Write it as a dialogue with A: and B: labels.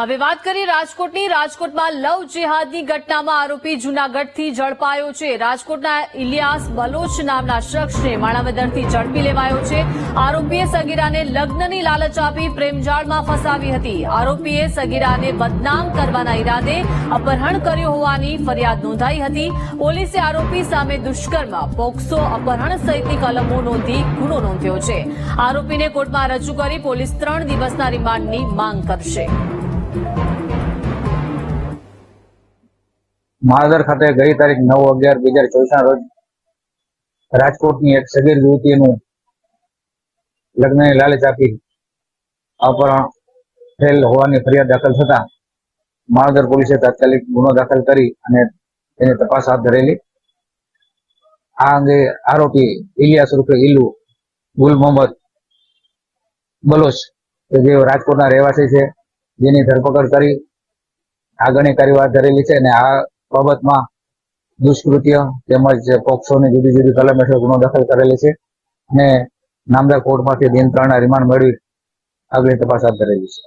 A: હવે વાત કરીએ રાજકોટની। રાજકોટમાં લવ જેહાદની ઘટનામાં આરોપી જૂનાગઢથી ઝડપાયો છે। રાજકોટના ઇલિયાસ બલોચ નામના શખ્સને માણાવદરથી ઝડપી લેવાયો છે। આરોપીએ સગીરાને લગ્નની લાલચ આપી પ્રેમજાળમાં ફસાવી હતી। આરોપીએ સગીરાને બદનામ કરવાના ઈરાદે અપહરણ કર્યું હોવાની ફરિયાદ નોંધાઈ હતી। પોલીસે આરોપી સામે દુષ્કર્મ, પોક્સો, અપહરણ સહિતની કલમો નોંધી ગુનો નોંધ્યો છે। આરોપીને કોર્ટમાં રજૂ કરી પોલીસ 3 દિવસના રિમાન્ડની માંગ કરશે।
B: માળદર ખાતે ગઈ તારીખ 9/11/2024 રોજ રાજકોટની એક સગીર યુવતીનું લગ્નની લાલચ આપી અપહરણ થયેલ હોવાની ફરિયાદ દાખલ થતા માળદર પોલીસે તાત્કાલિક ગુનો દાખલ કરી અને તેની તપાસ હાથ ધરેલી। આ અંગે આરોપી ઇલિયાસ ઉર્ફે ઇલુ ગુલ મોહમ્મદ બલોચ કે જે રાજકોટના રહેવાસી છે, જેની ધરપકડ કરી આગળની કાર્યવાહી ધરેલી છે અને આ બાબતમાં દુષ્કૃત્ય તેમજ પોક્સોની જુદી જુદી કલમ હેઠળ ગુનો દાખલ કરેલી છે અને નામદાર કોર્ટમાંથી દિન 3ના રિમાન્ડ મેળવી આગળની તપાસ હાથ ધરેલી છે।